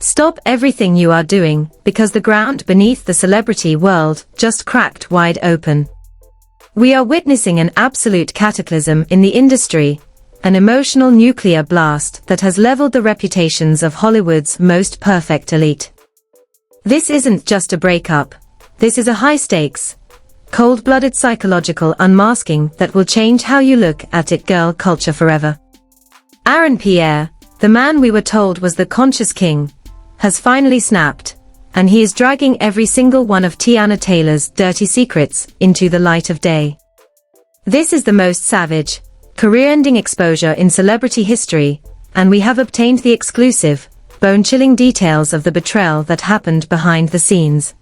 Stop everything you are doing, because the ground beneath the celebrity world just cracked wide open. We are witnessing an absolute cataclysm in the industry, an emotional nuclear blast that has leveled the reputations of Hollywood's most perfect elite. This isn't just a breakup. This is a high-stakes, cold-blooded psychological unmasking that will change how you look at it girl culture forever. Pierre, the man we were told was the conscious king, has finally snapped, and he is dragging every single one of Teyana Taylor's dirty secrets into the light of day. This is the most savage, career-ending exposure in celebrity history, and we have obtained the exclusive, bone-chilling details of the betrayal that happened behind the scenes.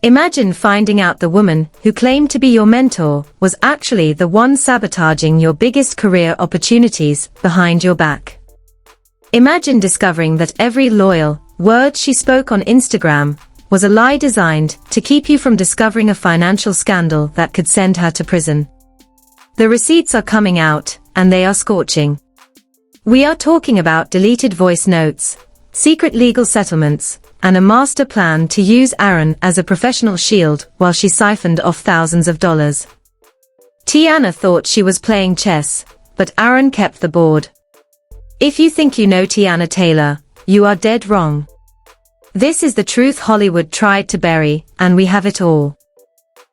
Imagine finding out the woman who claimed to be your mentor was actually the one sabotaging your biggest career opportunities behind your back. Imagine discovering that every loyal word she spoke on Instagram was a lie designed to keep you from discovering a financial scandal that could send her to prison. The receipts are coming out, and they are scorching. We are talking about deleted voice notes, secret legal settlements, and a master plan to use Aaron as a professional shield while she siphoned off thousands of dollars. Teyana thought she was playing chess, but Aaron kept the board. If you think you know Teyana Taylor, you are dead wrong. This is the truth Hollywood tried to bury, and we have it all.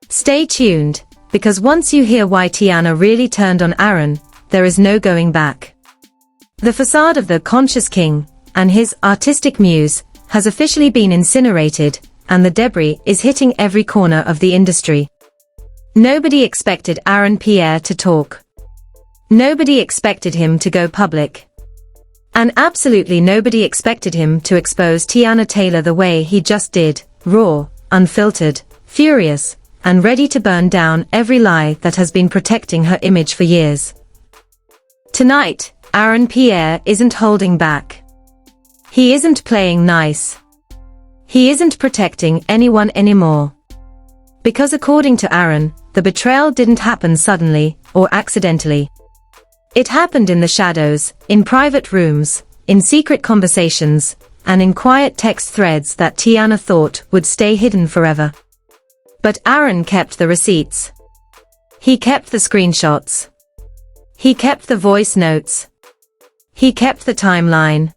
Stay tuned, because once you hear why Teyana really turned on Aaron, there is no going back. The facade of the conscious king and his artistic muse has officially been incinerated, and the debris is hitting every corner of the industry. Nobody expected Pierre to talk. Nobody expected him to go public. And absolutely nobody expected him to expose Teyana Taylor the way he just did, raw, unfiltered, furious, and ready to burn down every lie that has been protecting her image for years. Tonight, Pierre isn't holding back. He isn't playing nice. He isn't protecting anyone anymore. Because according to Aaron, the betrayal didn't happen suddenly or accidentally. It happened in the shadows, in private rooms, in secret conversations, and in quiet text threads that Teyana thought would stay hidden forever. But Aaron kept the receipts. He kept the screenshots. He kept the voice notes. He kept the timeline.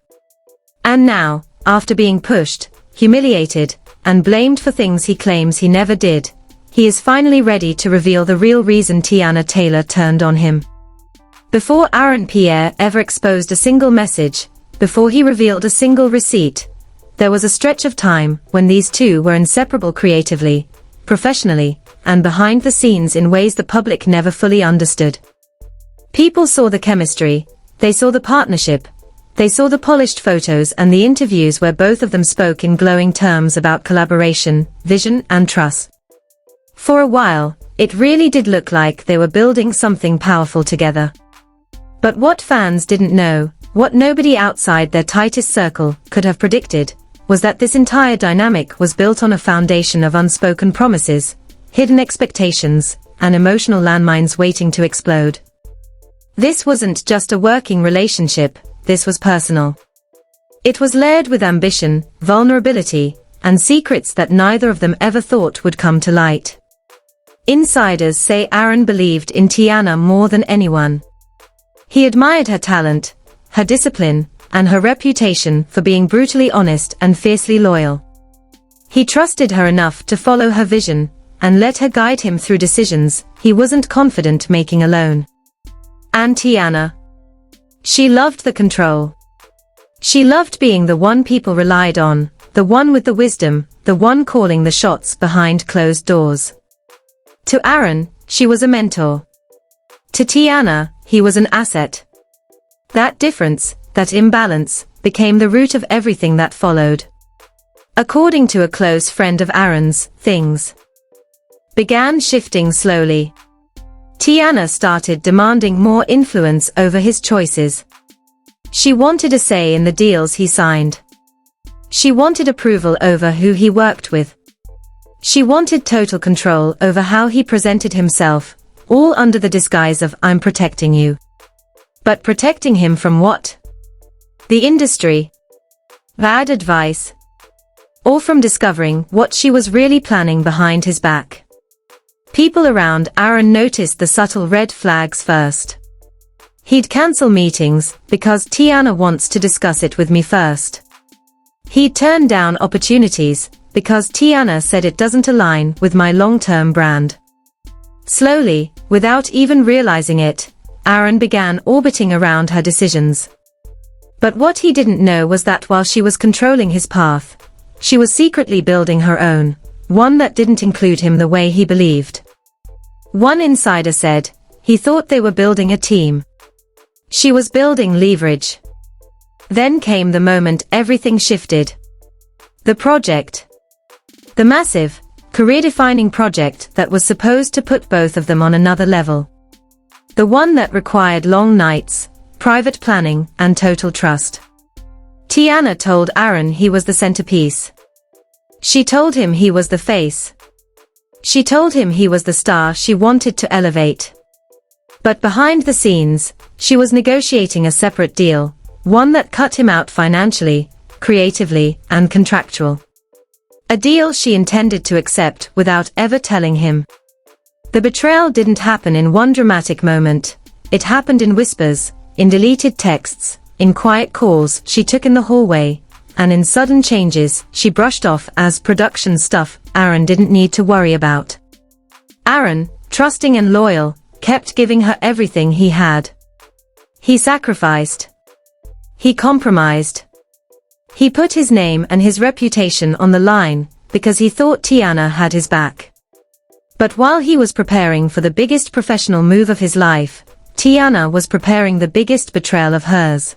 And now, after being pushed, humiliated, and blamed for things he claims he never did, he is finally ready to reveal the real reason Teyana Taylor turned on him. Before Pierre ever exposed a single message, before he revealed a single receipt, there was a stretch of time when these two were inseparable creatively, professionally, and behind the scenes in ways the public never fully understood. People saw the chemistry, they saw the partnership, they saw the polished photos and the interviews where both of them spoke in glowing terms about collaboration, vision, and trust. For a while, it really did look like they were building something powerful together. But what fans didn't know, what nobody outside their tightest circle could have predicted, was that this entire dynamic was built on a foundation of unspoken promises, hidden expectations, and emotional landmines waiting to explode. This wasn't just a working relationship, this was personal. It was layered with ambition, vulnerability, and secrets that neither of them ever thought would come to light. Insiders say Aaron believed in Teyana more than anyone. He admired her talent, her discipline, and her reputation for being brutally honest and fiercely loyal. He trusted her enough to follow her vision, and let her guide him through decisions he wasn't confident making alone. And Teyana. She loved the control. She loved being the one people relied on, the one with the wisdom, the one calling the shots behind closed doors. To Aaron, she was a mentor. To Teyana, he was an asset. That difference, that imbalance, became the root of everything that followed. According to a close friend of Aaron's, things began shifting slowly. Teyana started demanding more influence over his choices. She wanted a say in the deals he signed. She wanted approval over who he worked with. She wanted total control over how he presented himself, all under the disguise of "I'm protecting you." But protecting him from what? The industry. bad advice, or from discovering what she was really planning behind his back. People around Aaron noticed the subtle red flags first. He'd cancel meetings because Teyana wants to discuss it with me first. He'd turn down opportunities because Teyana said it doesn't align with my long-term brand. Slowly, without even realizing it, Aaron began orbiting around her decisions. But what he didn't know was that while she was controlling his path, she was secretly building her own, one that didn't include him the way he believed. One insider said, he thought they were building a team. She was building leverage. Then came the moment everything shifted. The project. The massive, career-defining project that was supposed to put both of them on another level. The one that required long nights, private planning, and total trust. Teyana told Aaron he was the centerpiece. She told him he was the face. She told him he was the star she wanted to elevate. But behind the scenes, she was negotiating a separate deal, one that cut him out financially, creatively, and contractual. A deal she intended to accept without ever telling him. The betrayal didn't happen in one dramatic moment. It happened in whispers, in deleted texts, in quiet calls she took in the hallway, and in sudden changes she brushed off as production stuff Aaron didn't need to worry about. Aaron, trusting and loyal, kept giving her everything he had. He sacrificed. He compromised. He put his name and his reputation on the line, because he thought Teyana had his back. But while he was preparing for the biggest professional move of his life, Teyana was preparing the biggest betrayal of hers.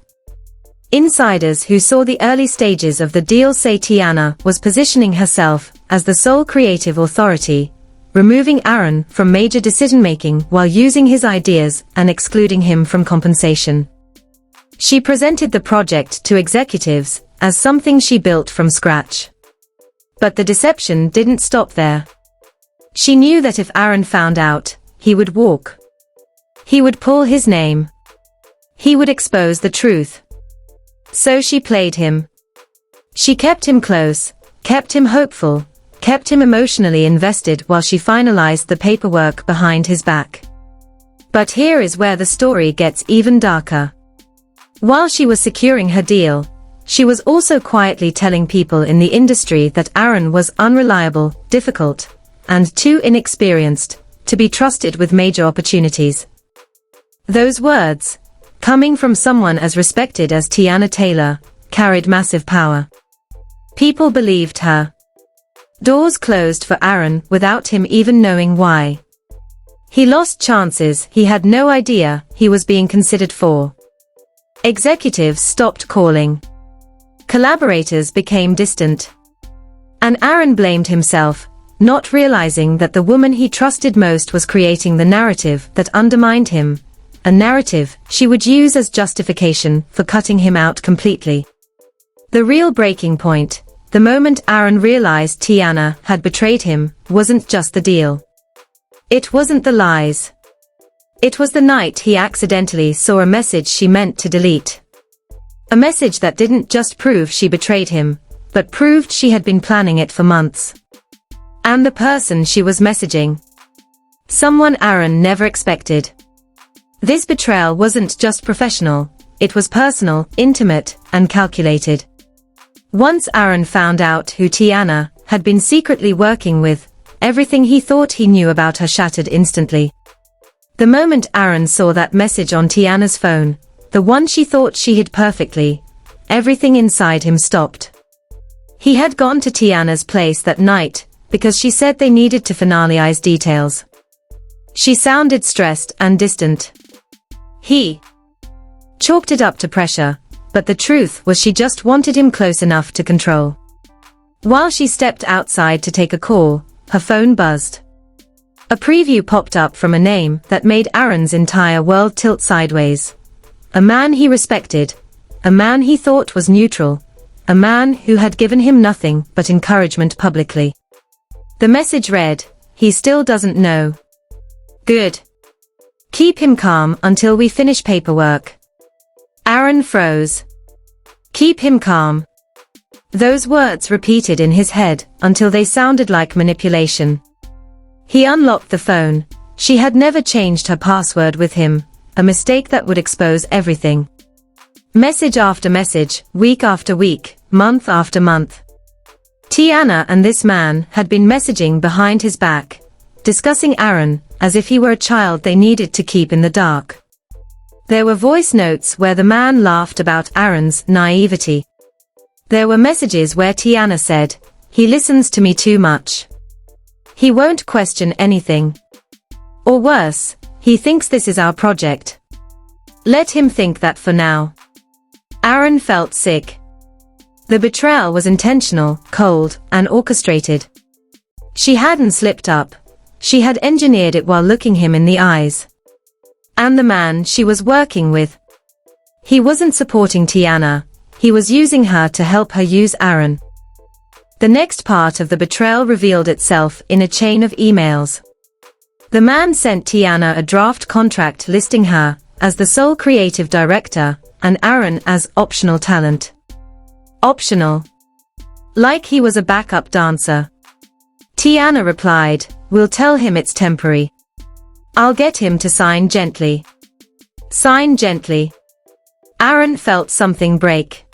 Insiders who saw the early stages of the deal say Teyana was positioning herself as the sole creative authority, removing Aaron from major decision-making while using his ideas and excluding him from compensation. She presented the project to executives as something she built from scratch. But the deception didn't stop there. She knew that if Aaron found out, he would walk. He would pull his name. He would expose the truth. So she played him. She kept him close, kept him hopeful, kept him emotionally invested while she finalized the paperwork behind his back. But here is where the story gets even darker. While she was securing her deal, she was also quietly telling people in the industry that Aaron was unreliable, difficult, and too inexperienced to be trusted with major opportunities. Those words, coming from someone as respected as Teyana Taylor, carried massive power. People believed her. Doors closed for Aaron without him even knowing why. He lost chances he had no idea he was being considered for. Executives stopped calling. Collaborators became distant. And Aaron blamed himself, not realizing that the woman he trusted most was creating the narrative that undermined him, a narrative she would use as justification for cutting him out completely. The real breaking point, the moment Aaron realized Teyana had betrayed him, wasn't just the deal. It wasn't the lies. It was the night he accidentally saw a message she meant to delete. A message that didn't just prove she betrayed him, but proved she had been planning it for months. And the person she was messaging. Someone Aaron never expected. This betrayal wasn't just professional, it was personal, intimate, and calculated. Once Aaron found out who Teyana had been secretly working with, everything he thought he knew about her shattered instantly. The moment Aaron saw that message on Teyana's phone, the one she thought she hid perfectly, everything inside him stopped. He had gone to Teyana's place that night, because she said they needed to finalize details. She sounded stressed and distant. He chalked it up to pressure, but the truth was she just wanted him close enough to control. While she stepped outside to take a call, her phone buzzed. A preview popped up from a name that made Aaron's entire world tilt sideways. A man he respected. A man he thought was neutral. A man who had given him nothing but encouragement publicly. The message read, "He still doesn't know. Good. Keep him calm until we finish paperwork." Aaron froze. Keep him calm. Those words repeated in his head until they sounded like manipulation. He unlocked the phone. She had never changed her password with him, a mistake that would expose everything. Message after message, week after week, month after month. Teyana and this man had been messaging behind his back, discussing Aaron as if he were a child they needed to keep in the dark. There were voice notes where the man laughed about Aaron's naivety. There were messages where Teyana said, "He listens to me too much. He won't question anything." Or worse, "He thinks this is our project. Let him think that for now." Aaron felt sick. The betrayal was intentional, cold, and orchestrated. She hadn't slipped up. She had engineered it while looking him in the eyes. And the man she was working with. He wasn't supporting Teyana. He was using her to help her use Aaron. The next part of the betrayal revealed itself in a chain of emails. The man sent Teyana a draft contract listing her as the sole creative director and Aaron as optional talent. Optional. Like he was a backup dancer. Teyana replied, "We'll tell him it's temporary. I'll get him to sign gently." Sign gently. Aaron felt something break.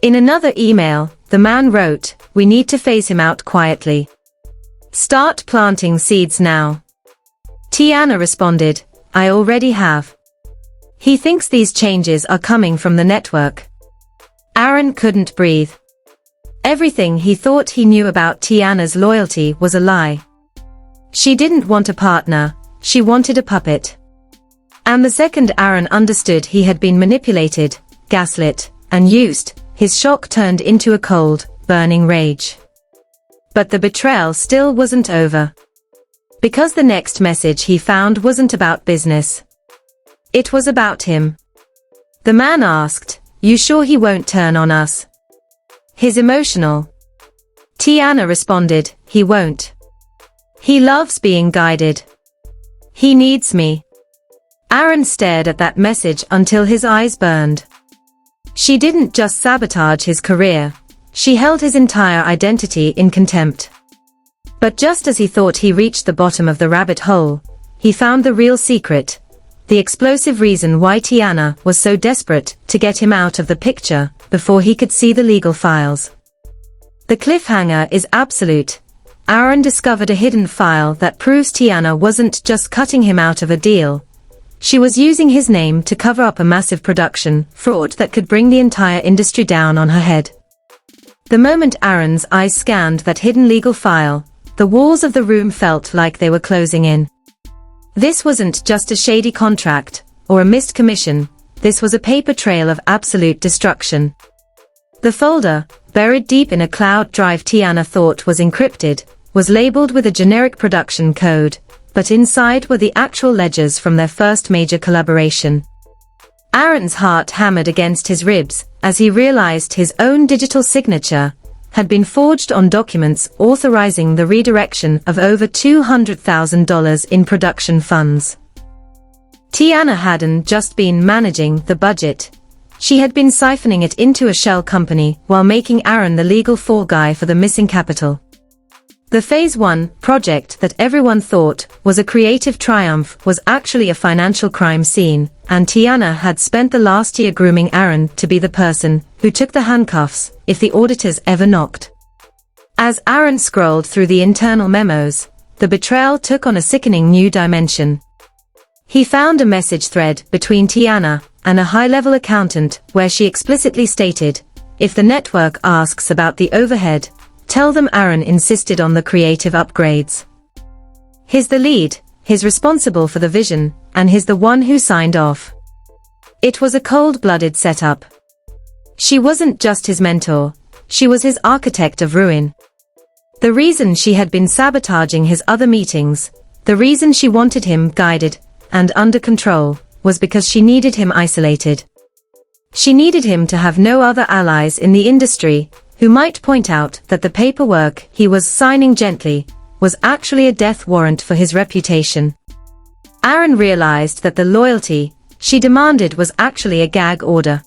In another email, the man wrote, "We need to phase him out quietly. Start planting seeds now." Teyana responded, "I already have. He thinks these changes are coming from the network." Aaron couldn't breathe. Everything he thought he knew about Teyana's loyalty was a lie. She didn't want a partner, she wanted a puppet. And the second Aaron understood he had been manipulated, gaslit, and used, his shock turned into a cold, burning rage. But the betrayal still wasn't over. Because the next message he found wasn't about business. It was about him. The man asked, "You sure he won't turn on us? He's emotional." Teyana responded, "He won't. He loves being guided. He needs me." Aaron stared at that message until his eyes burned. She didn't just sabotage his career, she held his entire identity in contempt. But just as he thought he reached the bottom of the rabbit hole, he found the real secret, the explosive reason why Teyana was so desperate to get him out of the picture before he could see the legal files. The cliffhanger is absolute. Aaron discovered a hidden file that proves Teyana wasn't just cutting him out of a deal. She was using his name to cover up a massive production fraud that could bring the entire industry down on her head. The moment Aaron's eyes scanned that hidden legal file, the walls of the room felt like they were closing in. This wasn't just a shady contract, or a missed commission, this was a paper trail of absolute destruction. The folder, buried deep in a cloud drive Teyana thought was encrypted, was labeled with a generic production code, but inside were the actual ledgers from their first major collaboration. Aaron's heart hammered against his ribs as he realized his own digital signature had been forged on documents authorizing the redirection of over $200,000 in production funds. Teyana hadn't just been managing the budget. She had been siphoning it into a shell company while making Aaron the legal fall guy for the missing capital. The Phase 1 project that everyone thought was a creative triumph was actually a financial crime scene, and Teyana had spent the last year grooming Aaron to be the person who took the handcuffs if the auditors ever knocked. As Aaron scrolled through the internal memos, the betrayal took on a sickening new dimension. He found a message thread between Teyana and a high-level accountant where she explicitly stated, "If the network asks about the overhead, tell them Aaron insisted on the creative upgrades. He's the lead, he's responsible for the vision, and he's the one who signed off." It was a cold-blooded setup. She wasn't just his mentor, she was his architect of ruin. The reason she had been sabotaging his other meetings, the reason she wanted him guided and under control, was because she needed him isolated. She needed him to have no other allies in the industry who might point out that the paperwork he was signing gently was actually a death warrant for his reputation. Aaron realized that the loyalty she demanded was actually a gag order.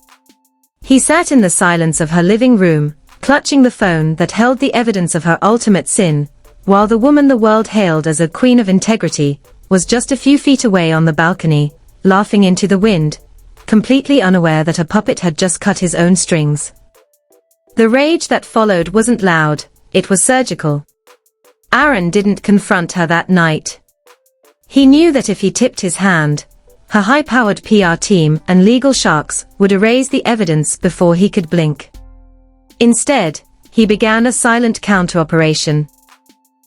He sat in the silence of her living room, clutching the phone that held the evidence of her ultimate sin, while the woman the world hailed as a queen of integrity, was just a few feet away on the balcony, laughing into the wind, completely unaware that her puppet had just cut his own strings. The rage that followed wasn't loud, it was surgical. Aaron didn't confront her that night. He knew that if he tipped his hand, her high-powered PR team and legal sharks would erase the evidence before he could blink. Instead, he began a silent counter-operation.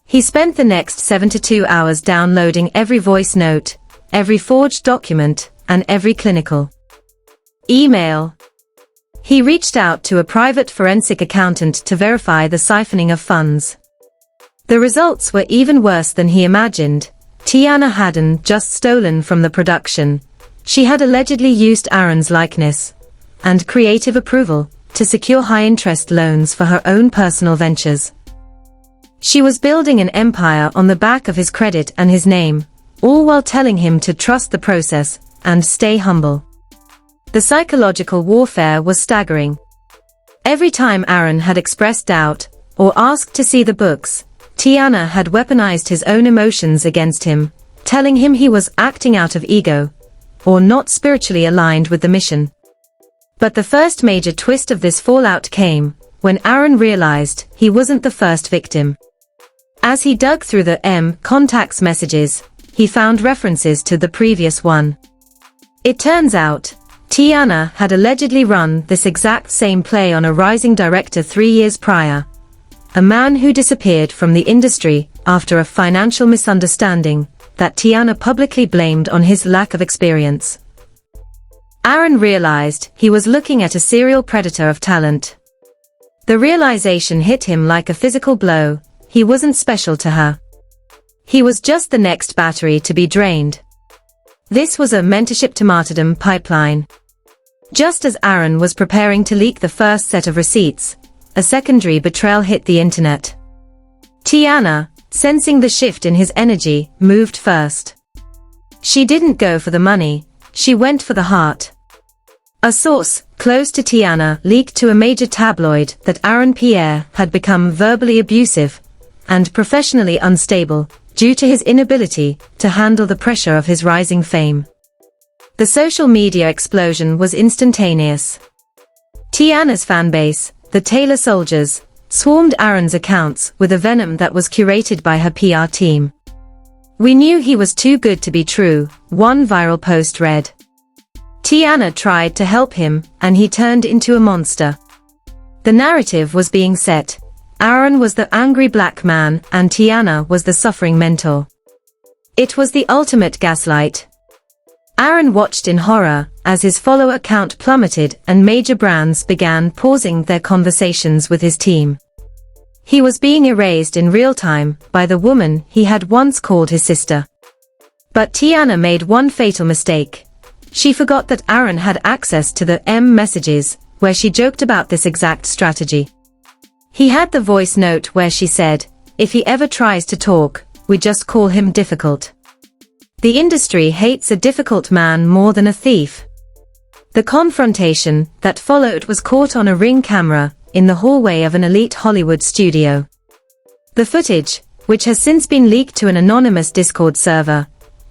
He spent the next 72 hours downloading every voice note, every forged document, and every clinical email. He reached out to a private forensic accountant to verify the siphoning of funds. The results were even worse than he imagined. Teyana hadn't just stolen from the production. She had allegedly used Aaron's likeness and creative approval to secure high-interest loans for her own personal ventures. She was building an empire on the back of his credit and his name, all while telling him to trust the process and stay humble. The psychological warfare was staggering. Every time Aaron had expressed doubt or asked to see the books, Teyana had weaponized his own emotions against him, telling him he was acting out of ego or not spiritually aligned with the mission. But the first major twist of this fallout came when Aaron realized he wasn't the first victim. As he dug through the contacts messages, he found references to the previous one. It turns out, Teyana had allegedly run this exact same play on a rising director 3 years prior, a man who disappeared from the industry after a financial misunderstanding that Teyana publicly blamed on his lack of experience. Aaron realized he was looking at a serial predator of talent. The realization hit him like a physical blow. He wasn't special to her. He was just the next battery to be drained. This was a mentorship to martyrdom pipeline. Just as Aaron was preparing to leak the first set of receipts, a secondary betrayal hit the internet. Teyana, sensing the shift in his energy, moved first. She didn't go for the money, she went for the heart. A source close to Teyana leaked to a major tabloid that Pierre had become verbally abusive and professionally unstable due to his inability to handle the pressure of his rising fame. The social media explosion was instantaneous. Teyana's fanbase, the Taylor Soldiers, swarmed Aaron's accounts with a venom that was curated by her PR team. "We knew he was too good to be true," one viral post read. Teyana tried to help him, and he turned into a monster. The narrative was being set. Aaron was the angry black man, and Teyana was the suffering mentor. It was the ultimate gaslight. Aaron watched in horror as his follower count plummeted and major brands began pausing their conversations with his team. He was being erased in real time by the woman he had once called his sister. But Teyana made one fatal mistake. She forgot that Aaron had access to the messages, where she joked about this exact strategy. He had the voice note where she said, "If he ever tries to talk, we just call him difficult." The industry hates a difficult man more than a thief. The confrontation that followed was caught on a Ring camera in the hallway of an elite Hollywood studio. The footage, which has since been leaked to an anonymous Discord server,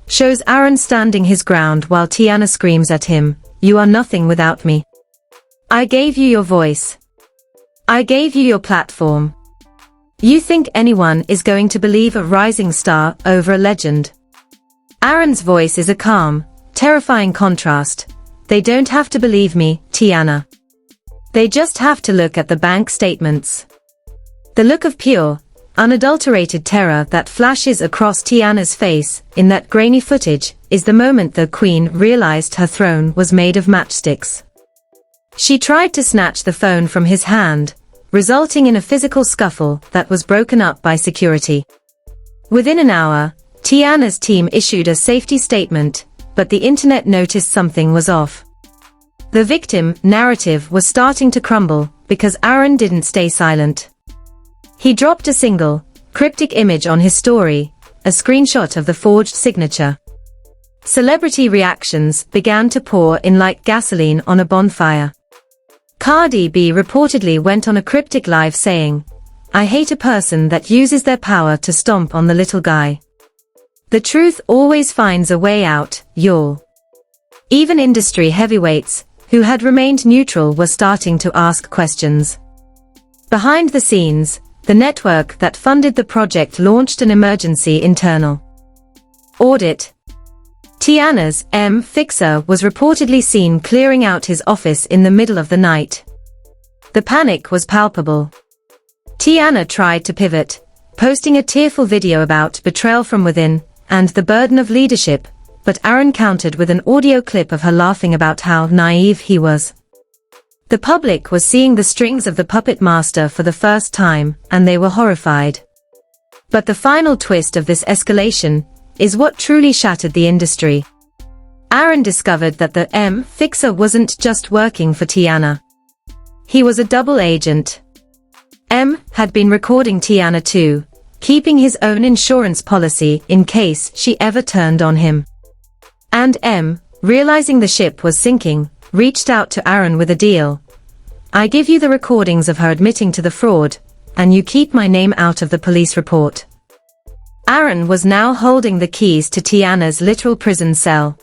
shows Aaron standing his ground while Teyana screams at him, "You are nothing without me. I gave you your voice. I gave you your platform. You think anyone is going to believe a rising star over a legend?" Aaron's voice is a calm, terrifying contrast. "They don't have to believe me, Teyana. They just have to look at the bank statements." The look of pure, unadulterated terror that flashes across Teyana's face in that grainy footage is the moment the queen realized her throne was made of matchsticks. She tried to snatch the phone from his hand, resulting in a physical scuffle that was broken up by security. Within an hour, Teyana's team issued a safety statement, but the internet noticed something was off. The victim narrative was starting to crumble because Aaron didn't stay silent. He dropped a single, cryptic image on his story, a screenshot of the forged signature. Celebrity reactions began to pour in like gasoline on a bonfire. Cardi B reportedly went on a cryptic live saying, "I hate a person that uses their power to stomp on the little guy. The truth always finds a way out, y'all." Even industry heavyweights, who had remained neutral, were starting to ask questions. Behind the scenes, the network that funded the project launched an emergency internal audit. Teyana's fixer was reportedly seen clearing out his office in the middle of the night. The panic was palpable. Teyana tried to pivot, posting a tearful video about betrayal from within and the burden of leadership, but Aaron countered with an audio clip of her laughing about how naive he was. The public was seeing the strings of the puppet master for the first time, and they were horrified. But the final twist of this escalation is what truly shattered the industry. Aaron discovered that the fixer wasn't just working for Teyana. He was a double agent. Had been recording Teyana too, keeping his own insurance policy in case she ever turned on him. And realizing the ship was sinking, reached out to Aaron with a deal. "I give you the recordings of her admitting to the fraud, and you keep my name out of the police report." Aaron was now holding the keys to Teyana's literal prison cell.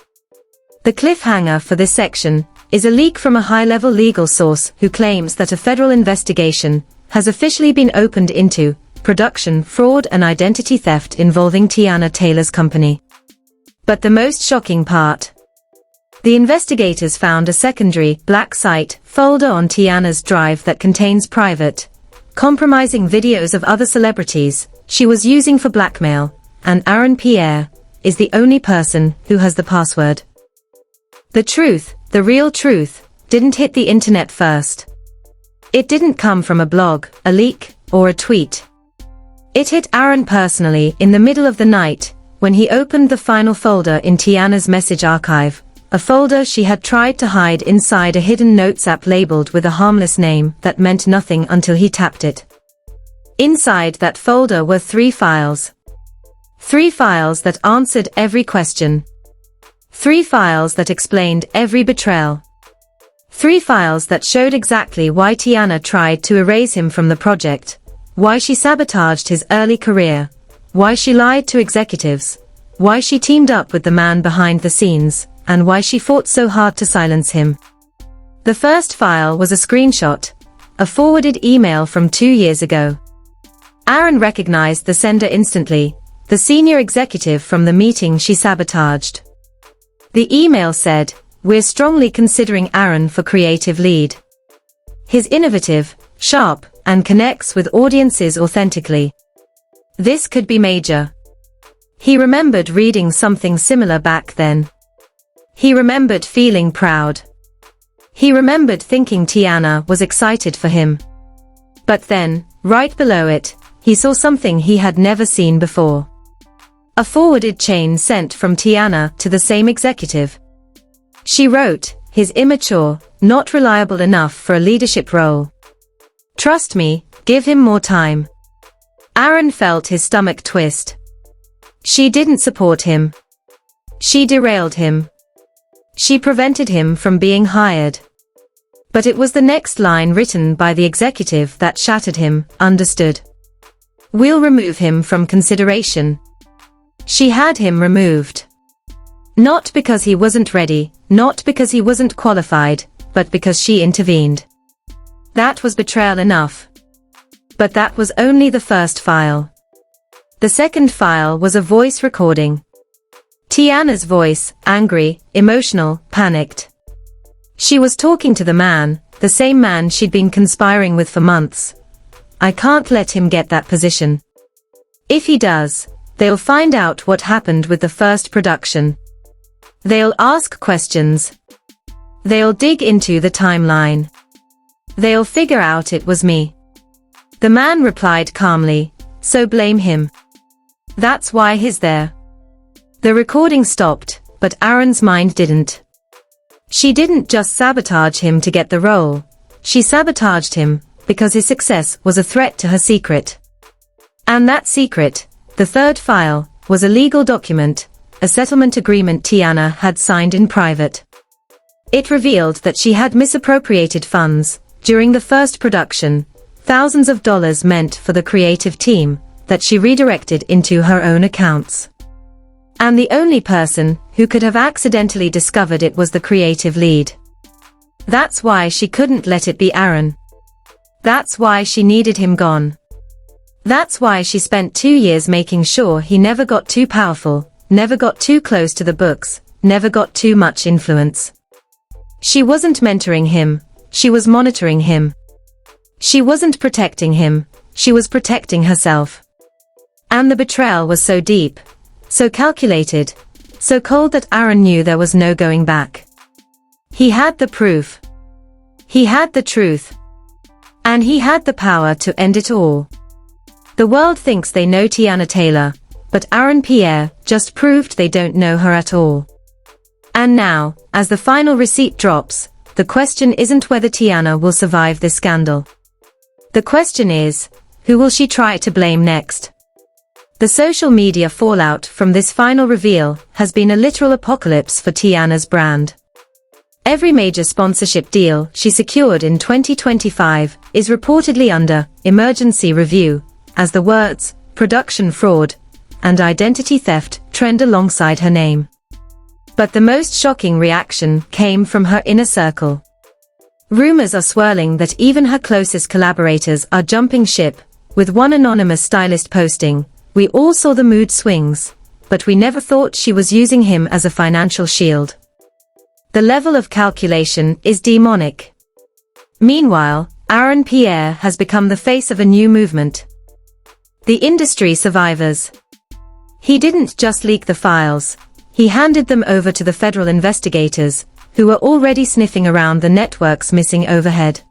The cliffhanger for this section is a leak from a high-level legal source who claims that a federal investigation has officially been opened into production fraud and identity theft involving Teyana Taylor's company. But the most shocking part: the investigators found a secondary black site folder on Teyana's drive that contains private, compromising videos of other celebrities she was using for blackmail, and Aaron Pierre is the only person who has the password. The truth, the real truth, didn't hit the internet first. It didn't come from a blog, a leak, or a tweet. It hit Aaron personally in the middle of the night, when he opened the final folder in Teyana's message archive, a folder she had tried to hide inside a hidden notes app labeled with a harmless name that meant nothing until he tapped it. Inside that folder were 3 files. 3 files that answered every question. 3 files that explained every betrayal. 3 files that showed exactly why Teyana tried to erase him from the project, why she sabotaged his early career, why she lied to executives, why she teamed up with the man behind the scenes, and why she fought so hard to silence him. The first file was a screenshot, a forwarded email from 2 years ago. Aaron recognized the sender instantly, the senior executive from the meeting she sabotaged. The email said, "We're strongly considering Aaron for creative lead. He's innovative, sharp, and connects with audiences authentically. This could be major." He remembered reading something similar back then. He remembered feeling proud. He remembered thinking Teyana was excited for him. But then, right below it, he saw something he had never seen before. A forwarded chain sent from Teyana to the same executive. She wrote, "He's immature, not reliable enough for a leadership role. Trust me, give him more time." Aaron felt his stomach twist. She didn't support him. She derailed him. She prevented him from being hired. But it was the next line written by the executive that shattered him. "Understood. We'll remove him from consideration." She had him removed. Not because he wasn't ready, not because he wasn't qualified, but because she intervened. That was betrayal enough. But that was only the first file. The second file was a voice recording. Teyana's voice, angry, emotional, panicked. She was talking to the man, the same man she'd been conspiring with for months. "I can't let him get that position. If he does, they'll find out what happened with the first production. They'll ask questions. They'll dig into the timeline. They'll figure out it was me." The man replied calmly, "So blame him. That's why he's there." The recording stopped, but Aaron's mind didn't. She didn't just sabotage him to get the role. She sabotaged him because his success was a threat to her secret. And that secret, the third file, was a legal document, a settlement agreement Teyana had signed in private. It revealed that she had misappropriated funds, During the first production, thousands of dollars meant for the creative team that she redirected into her own accounts. And the only person who could have accidentally discovered it was the creative lead. That's why she couldn't let it be Aaron. That's why she needed him gone. That's why she spent 2 years making sure he never got too powerful, never got too close to the books, never got too much influence. She wasn't mentoring him, she was monitoring him. She wasn't protecting him, she was protecting herself. And the betrayal was so deep, so calculated, so cold that Aaron knew there was no going back. He had the proof. He had the truth. And he had the power to end it all. The world thinks they know Teyana Taylor, but Aaron Pierre just proved they don't know her at all. And now, as the final receipt drops, the question isn't whether Teyana will survive this scandal. The question is, who will she try to blame next? The social media fallout from this final reveal has been a literal apocalypse for Teyana's brand. Every major sponsorship deal she secured in 2025 is reportedly under emergency review, as the words production fraud and identity theft trend alongside her name. But the most shocking reaction came from her inner circle. Rumors are swirling that even her closest collaborators are jumping ship, with one anonymous stylist posting, "We all saw the mood swings, but we never thought she was using him as a financial shield." The level of calculation is demonic. Meanwhile, Aaron Pierre has become the face of a new movement. The industry survivors. He didn't just leak the files, he handed them over to the federal investigators, who were already sniffing around the network's missing overhead.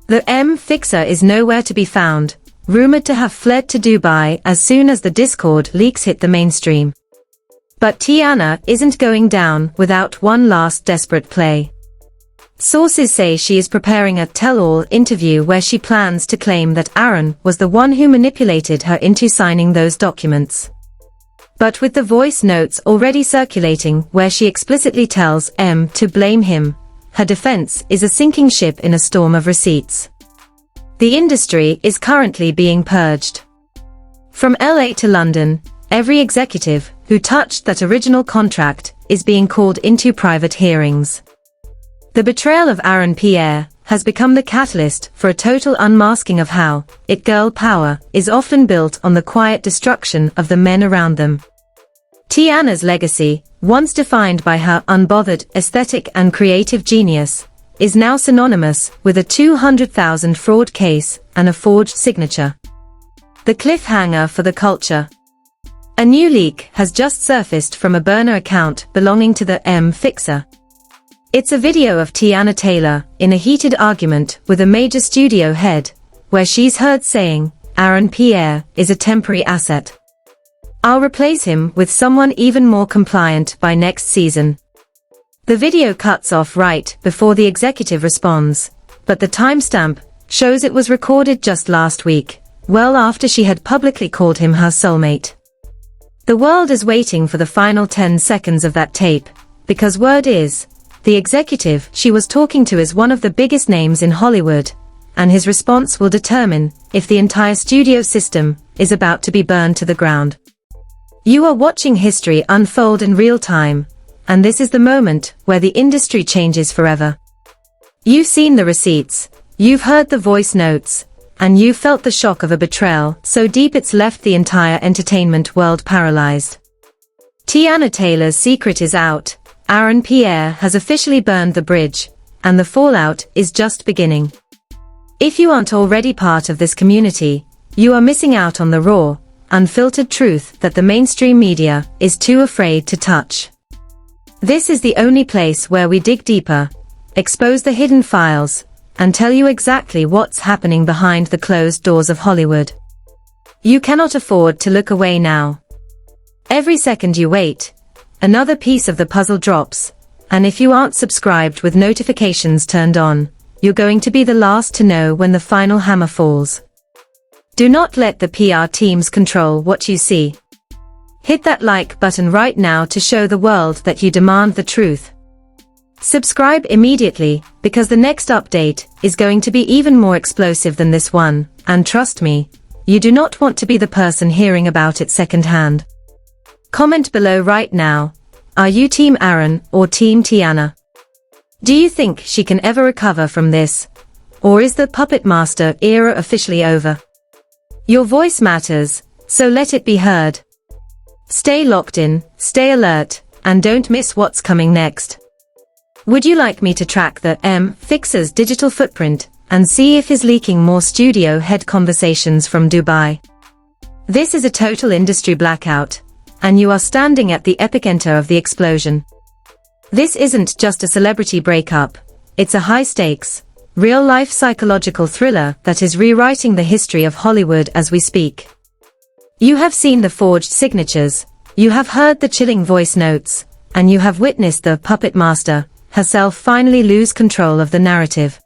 The M-Fixer is nowhere to be found, rumored to have fled to Dubai as soon as the Discord leaks hit the mainstream. But Teyana isn't going down without one last desperate play. Sources say she is preparing a tell-all interview where she plans to claim that Aaron was the one who manipulated her into signing those documents. But with the voice notes already circulating where she explicitly tells M to blame him, her defense is a sinking ship in a storm of receipts. The industry is currently being purged. From LA to London, every executive who touched that original contract is being called into private hearings. The betrayal of Aaron Pierre has become the catalyst for a total unmasking of how it-girl power is often built on the quiet destruction of the men around them. Teyana's legacy, once defined by her unbothered aesthetic and creative genius, is now synonymous with a $200,000 fraud case and a forged signature. The cliffhanger for the culture. A new leak has just surfaced from a burner account belonging to the M-Fixer. It's a video of Teyana Taylor in a heated argument with a major studio head, where she's heard saying, "Aaron Pierre is a temporary asset. I'll replace him with someone even more compliant by next season." The video cuts off right before the executive responds, but the timestamp shows it was recorded just last week, well after she had publicly called him her soulmate. The world is waiting for the final 10 seconds of that tape, because word is, the executive she was talking to is one of the biggest names in Hollywood, and his response will determine if the entire studio system is about to be burned to the ground. You are watching history unfold in real time, and this is the moment where the industry changes forever. You've seen the receipts, you've heard the voice notes, and you've felt the shock of a betrayal so deep it's left the entire entertainment world paralyzed. Teyana Taylor's secret is out. Aaron Pierre has officially burned the bridge, and the fallout is just beginning. If you aren't already part of this community, you are missing out on the raw, unfiltered truth that the mainstream media is too afraid to touch. This is the only place where we dig deeper, expose the hidden files, and tell you exactly what's happening behind the closed doors of Hollywood. You cannot afford to look away now. Every second you wait, another piece of the puzzle drops, and if you aren't subscribed with notifications turned on, you're going to be the last to know when the final hammer falls. Do not let the PR teams control what you see. Hit that like button right now to show the world that you demand the truth. Subscribe immediately, because the next update is going to be even more explosive than this one, and trust me, you do not want to be the person hearing about it secondhand. Comment below right now, are you Team Aaron or Team Teyana? Do you think she can ever recover from this? Or is the puppet master era officially over? Your voice matters, so let it be heard. Stay locked in, stay alert, and don't miss what's coming next. Would you like me to track the Fixer's digital footprint and see if he's leaking more studio head conversations from Dubai? This is a total industry blackout, and you are standing at the epicenter of the explosion. This isn't just a celebrity breakup, it's a high-stakes, real-life psychological thriller that is rewriting the history of Hollywood as we speak. You have seen the forged signatures, you have heard the chilling voice notes, and you have witnessed the puppet master herself finally lose control of the narrative.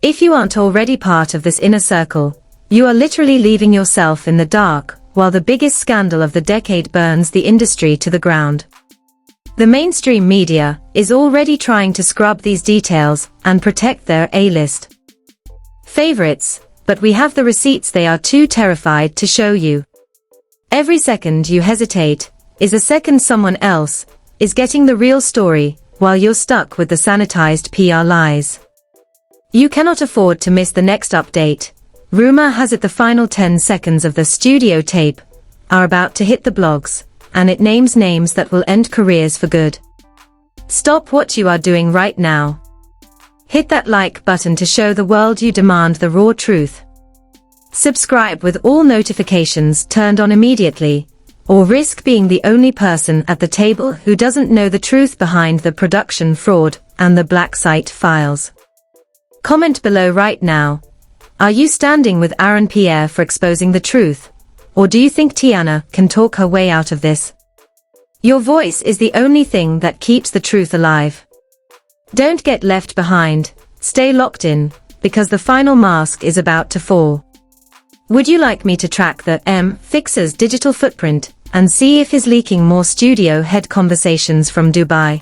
If you aren't already part of this inner circle, you are literally leaving yourself in the dark, while the biggest scandal of the decade burns the industry to the ground. The mainstream media is already trying to scrub these details and protect their A-list favorites, but we have the receipts they are too terrified to show you. Every second you hesitate is a second someone else is getting the real story, while you're stuck with the sanitized PR lies. You cannot afford to miss the next update. Rumor has it the final 10 seconds of the studio tape are about to hit the blogs, and it names names that will end careers for good. Stop what you are doing right now. Hit that like button to show the world you demand the raw truth. Subscribe with all notifications turned on immediately, or risk being the only person at the table who doesn't know the truth behind the production fraud and the black site files. Comment below right now. Are you standing with Aaron Pierre for exposing the truth? Or do you think Teyana can talk her way out of this? Your voice is the only thing that keeps the truth alive. Don't get left behind, stay locked in, because the final mask is about to fall. Would you like me to track the Fixer's digital footprint and see if he's leaking more studio head conversations from Dubai?